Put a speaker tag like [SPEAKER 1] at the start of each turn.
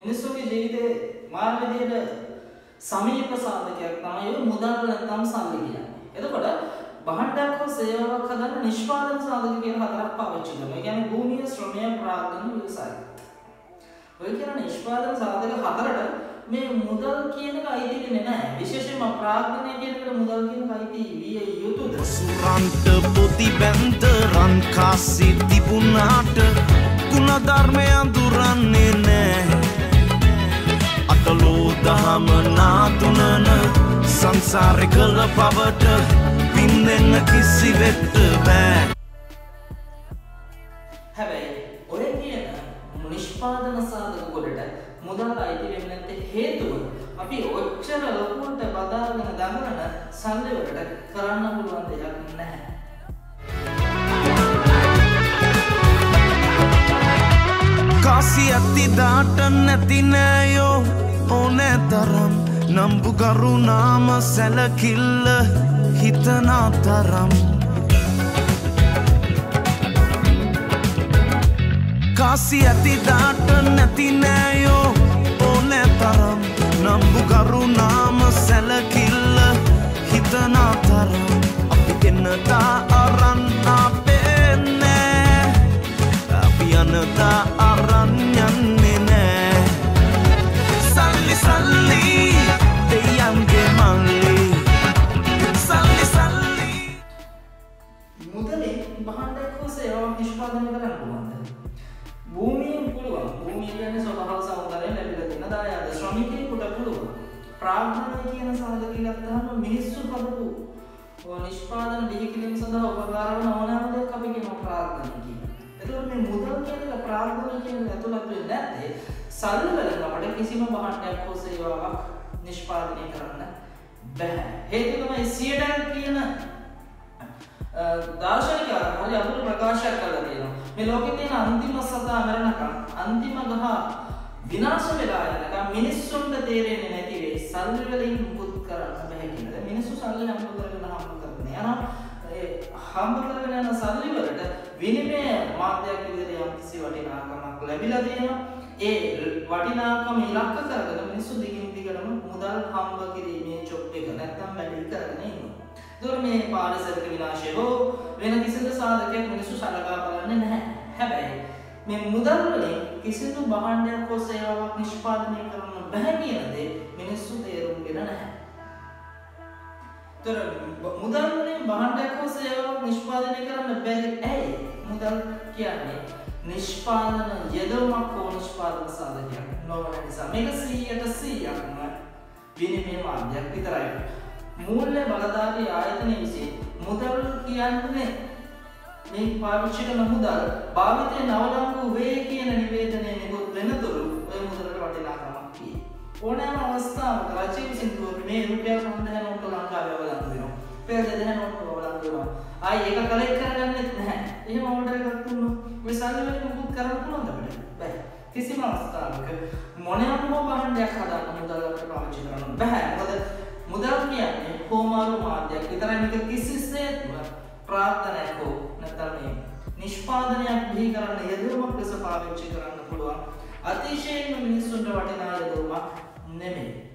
[SPEAKER 1] මිනිස්සුගේ ජීවිතේ මාන විදියට සමීප සාධකයක් තමයි මුදල් නැත්නම් සල්ලි කියන්නේ. එතකොට භාණ්ඩයක් හෝ සේවාවක් හදන්න නිෂ්පාදන සාධක කියන හතරක් පාවිච්චි කරනවා. ඒ කියන්නේ භූමිය, ශ්‍රමය, ප්‍රාග්ධන, ව්‍යවසාය. ඔය කියන නිෂ්පාදන සාධක හතරට මේ මුදල් කියන එක අයිති වෙන්නේ නැහැ. විශේෂයෙන්ම ප්‍රාග්ධනය කියන එකට මුදල් කියන එක අයිති විය යුතුද?
[SPEAKER 2] සුරන්ට පොති බැන්ද රන් කාසි තිබුණාට ගුණ ධර්මය අඳුරන්නේ නැහැ. අතලෝ දහම නාතුනන සංසාරේ කළ පවට පින්නෙන්න කිසිවෙක්ට බෑ.
[SPEAKER 1] හැබැයි ඔය කියන නිෂ්පාදන සාධක ගොඩට මුදල් අයිති වෙන්නේ නැත්තේ හේතුව අපි ඔච්චර ලොකුවට බදාගෙන දඟලන සල්ලි වලට කරන්න පුළුවන් දෙයක් නැහැ.
[SPEAKER 2] කාසි ඇති දාට නැති නෑයෝ ඕනෑ තරම් නම්බු කරුණාම සැලකිල්ල හිතනා තරම් කාසි ඇති දාට නැති නෑයෝ ඕනෑ තරම් නම්බු කරුණාම සැලකිල්ල හිතනා තරම් අපි එන්නතා අරන් අපේ නෑ අපි යනතා අරන් යන්නේ නෑ සල්ලි සල්ලි දෙයන්ගේ මල්ලි සල්ලි සල්ලි
[SPEAKER 1] මුදලේ භාණ්ඩයක් හෝ සේවාවක් නිෂ්පාදනය කරන්න පුළුවන්ද? භූමියෙන් පුළුවන්. භූමිය කියන්නේ ස්වභාව සෞන්දර්යයෙන් ලැබිලා තියෙන දායාද. ශ්‍රමිකයෙකුට පුළුවන්. ප්‍රාග්ධනය කියන සාධකය ගත්තාම මිනිස්සු හදපු නිෂ්පාදන දෙහිකිරීම සඳහා උපකාර වන ඕනෑම දෙයක් අපි කියනවා ප්‍රාග්ධනය කියලා. එතකොට මේ මුදල් කියන එක ප්‍රාග්ධනය කියන එක ඇතුළත් වෙන්නේ නැත්තේ සල්ලි වලින් අපිට කිසිම භාණ්ඩයක් හෝ සේවාවක් නිෂ්පාදනය කරන්න බෑ. හේතුව තමයි සියඩන් කියන දාර්ශනිකයා හරි අතුරු ප්‍රකාශයක් කළා තියෙනවා. මේ ලෝකේ තියෙන අන්තිම සතා මරණකම් අන්තිම ගහ විනාශ වෙලා යනකම් මිනිස්සුන්ට තේරෙන්නේ නැති වෙයි සල්ලි වලින් මුකුත් කරන්න බෑ කියලා. මිනිස්සු සල්ලි හම්බ කරගෙන හම්බ කරගෙන යන සල්ලි වලට විනිමය මාධ්‍යයක් විදිහට යම්කිසි වටිනාකමක් ලැබිලා තියෙනවා. ඒ වටිනාකම ඉලක්ක කරගෙන මිනිස්සු දිගින් දිගටම මුදල් හම්බ කිරීමේ චොප් එක නැත්තම් වැඩි කරගෙන ඉන්නවා. ඒතකොට මේ පාරිසරික විනාශය හෝ වෙන කිසිදු සාධකයක් මිනිස්සු සලකා බලන්නේ නැහැ. හැබැයි මේ මුදල් වලින් කිසිදු භාණ්ඩයක් හෝ සේවාවක් නිෂ්පාදනය කරන්න බැහැ කියන දේ මිනිස්සු තේරුම්ගෙන නැහැ. ඒතර මුදල් වලින් භාණ්ඩයක් හෝ සේවාවක් නිෂ්පාදනය කරන්න බැරි ඇයි? මුදල් කියන්නේ නිෂ්පාදන යෙදවීමක් හෝ නිෂ්පාදන සාධකයක් නොවන නිසා මේක 100%ක්ම විනිමය මාධ්‍යයක් විතරයි. මූල්‍ය බලධාරී ආයතනය විසින් මුදල් කියන්නේ මේ පාවිච්චි කරන මුදල් භාවිතයේ නවලංගු වේ කියන නිවේදනය නිකුත් වෙනතුරු ඔය මුදලට වටිනාකමක් තියෙනවා. ඕනෑම අවස්ථාවක රජය විසින් මේ රුපියල් 5000 නෝට්ට ලංකාවේ අවලංගු වෙනවා. රුපියල් 2000 නෝට්ට අවලංගු වෙනවා. ආයි ඒක කලෙක්ට් කරගන්නෙත් නැහැ. එහෙම ඕඩර් එකක් දුන්නොත් මේ සල්ලි වලින් මුකුත් කරන්න පුළුවන්ද අපිට? බෑ. කිසිම අවස්ථාවක මොනෑම භාණ්ඩයක් හදන්න මුදල් අපිට පාවිච්චි කරන්න බෑ. මොකද මුදල් කියන්නේ හෝමාරු මාධ්‍යයක් විතරයි. මේක කිසිසේත්ම ප්‍රාර්ථනයක් හෝ නැත්නම් මේ නිෂ්පාදනයක් බිහි කරන්න යෙදවීමක් ලෙස පාවිච්චි කරන්න පුළුවන් අතිශයින්ම මිනිස්සුන්ට වටිනා යෙදවීමක් නෙමෙයි.